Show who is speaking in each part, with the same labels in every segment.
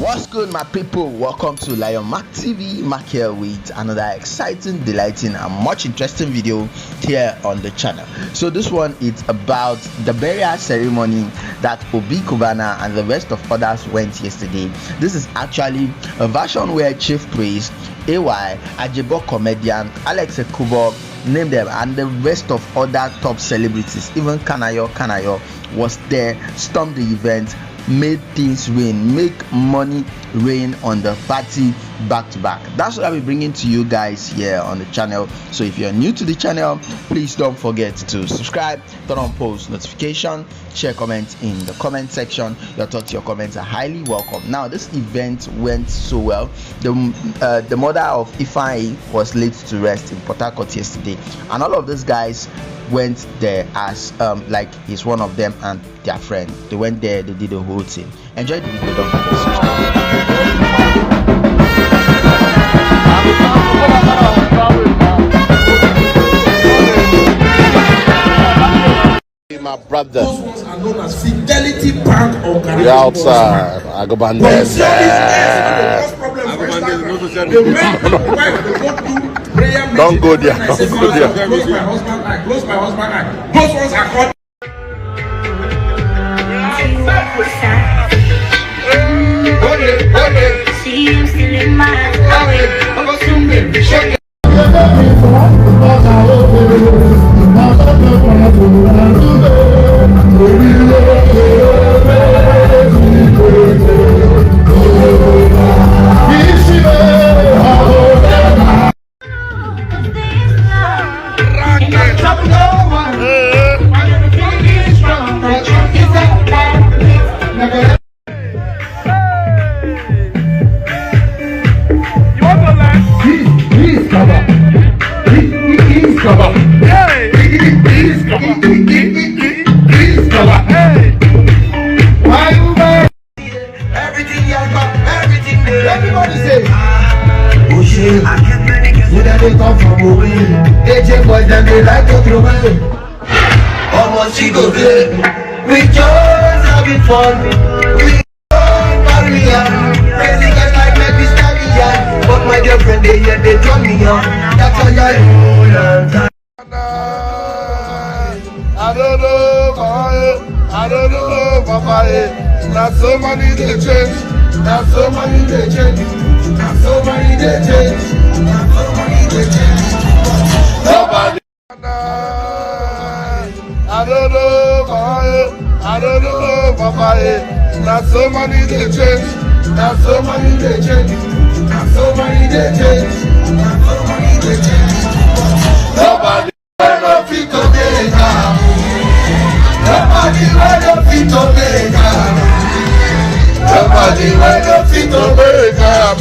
Speaker 1: What's good, my people? Welcome to Lion Mark TV. Mark here with another exciting, delighting, and much interesting video here on the channel. So this one is about the burial ceremony that Obi, Cubana, and the rest of others went yesterday. This is actually a version where Chief Priest, AY, Ajebo comedian, Alex Ekubo, name them, and the rest of other top celebrities, even Kanayo Kanayo was there, stormed the event, made things rain, make money rain on the party back to back. That's what I'll be bringing to you guys here on the channel. So if you're new to the channel, please don't forget to subscribe, turn on post notification, share comments in the comment section. Your thoughts, your comments are highly welcome. Now this event went so well. The mother of Ifeanyi was laid to rest in Harcourt yesterday, and all of these guys went there as like he's one of them and their friend. They went there, they did the whole thing. Enjoy the video, don't forget to subscribe.
Speaker 2: My brother.
Speaker 3: Those ones are known as Fidelity Bank or Kanayo.
Speaker 2: You're outside. I go back Don't go there. Don't go there.
Speaker 3: Close my husband eye. Close my husband eye. Those ones are called.
Speaker 4: See you still in my heart.
Speaker 5: Everybody say, oh shit, where they come from away? AJ boys them they like to throw away. Almost she go there. We just having fun. We don't marry ya. Crazy guys like me stallion. But my girlfriend they here they turn me on. That's why I hold on.
Speaker 2: I don't know, I don't know, Papa. Not so many they change. Not so many they change. Not so many they change. Not so many they change. Nobody. I don't know, I don't know, Papa. Not so many they change. Not so many they change. Not so many they change. Not so many they change. Nobody. No fit to make up. Nobody no fit to make up. Nobody no fit to make up.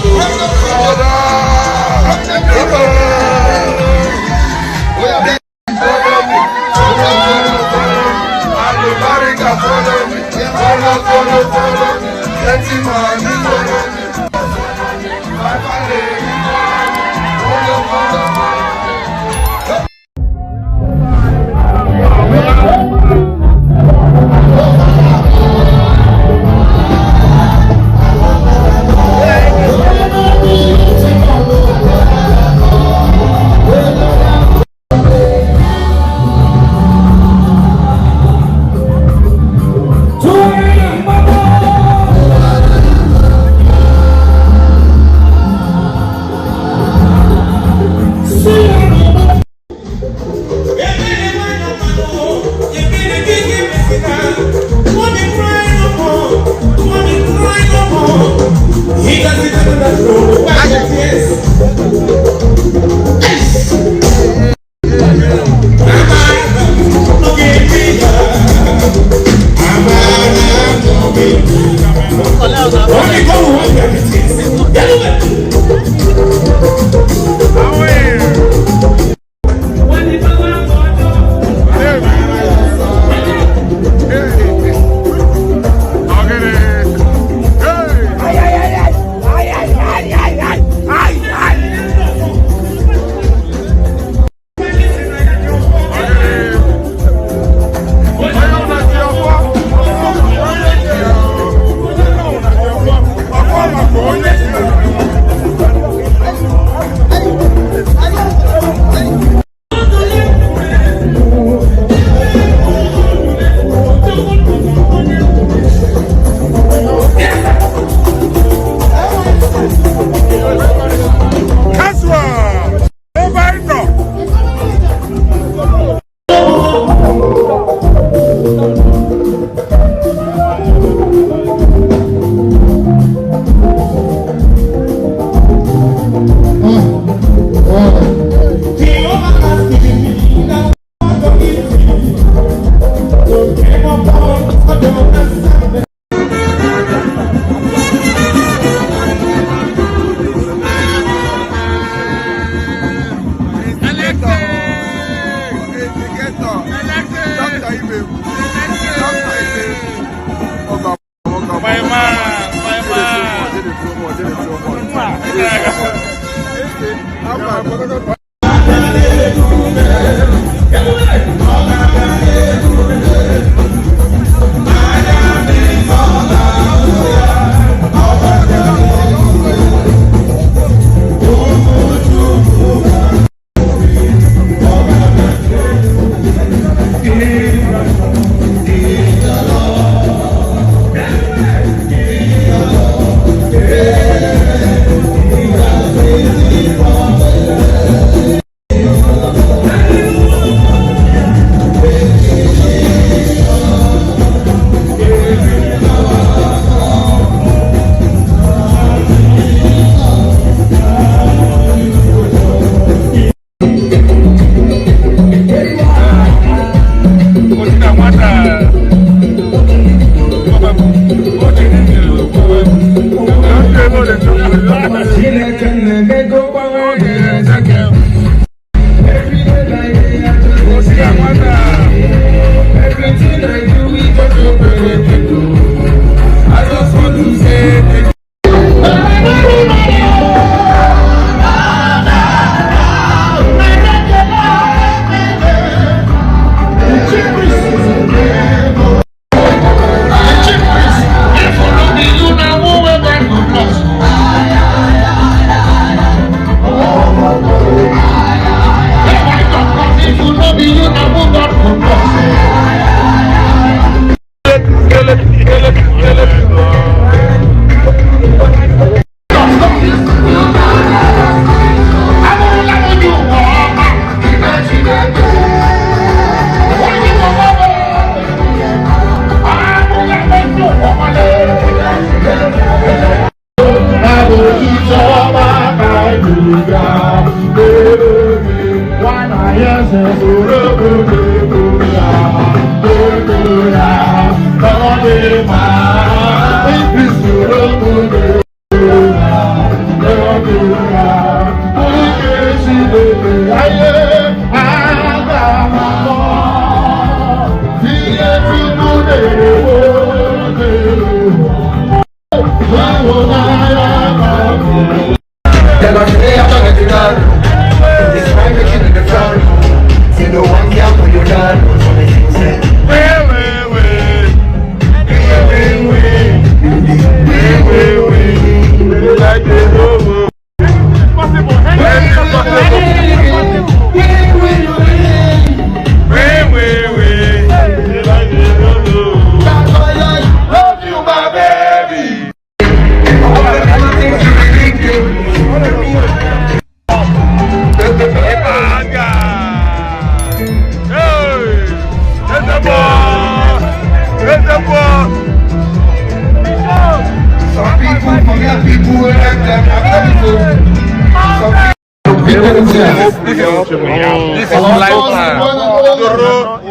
Speaker 3: This is lifetime.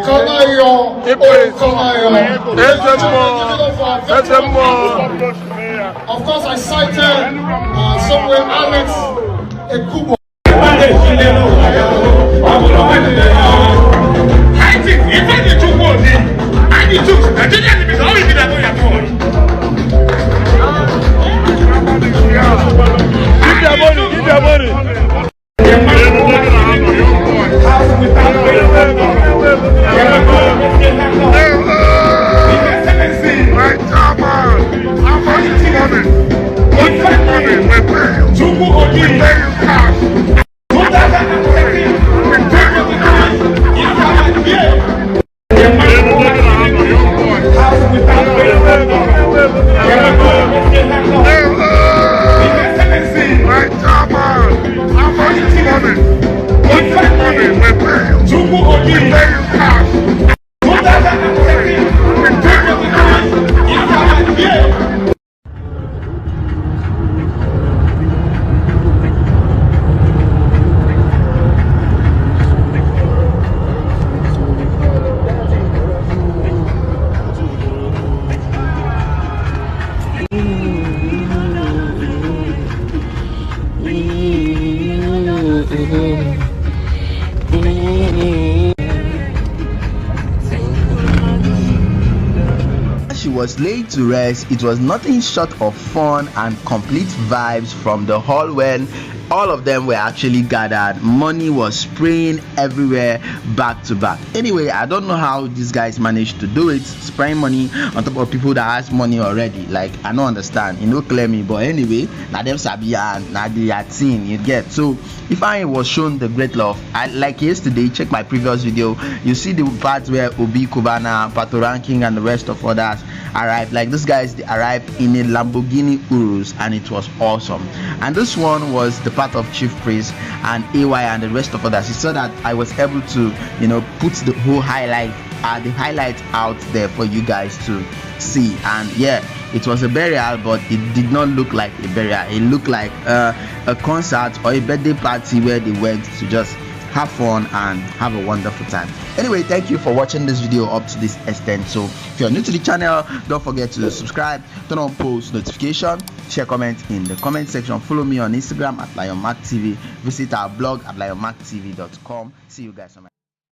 Speaker 2: Kanayo Kanayo. Of course, I cited somewhere Alex Ekubo.
Speaker 3: Give your money.
Speaker 2: How much is money? What's the money? We pay you. We pay you cash.
Speaker 1: She was laid to rest. It was nothing short of fun and complete vibes from the hall when all of them were actually gathered. Money was spraying everywhere, back to back. Anyway, I don't know how these guys managed to do it, spraying money on top of people that has money already. Like, I don't understand, clear me. But anyway, now them sabi and now they are team, you get. So Ifeanyi was shown the great love. Like yesterday, check my previous video, you see the part where Obi, Cubana, Pato Ranking and the rest of others arrived. Like, these guys, they arrived in a Lamborghini Urus and it was awesome. And this one was the part of Chief Priest and AY and the rest of others. He saw that I was able to put the whole highlight out there for you guys to see. And yeah, it was a burial, but it did not look like a burial. It looked like a concert or a birthday party where they went to just have fun and have a wonderful time. Anyway, thank you for watching this video up to this extent. So if you're new to the channel, don't forget to subscribe, turn on post notification, share, comment in the comment section, follow me on Instagram at LionMarkTV, visit our blog at lionmarktv.com. See you guys on my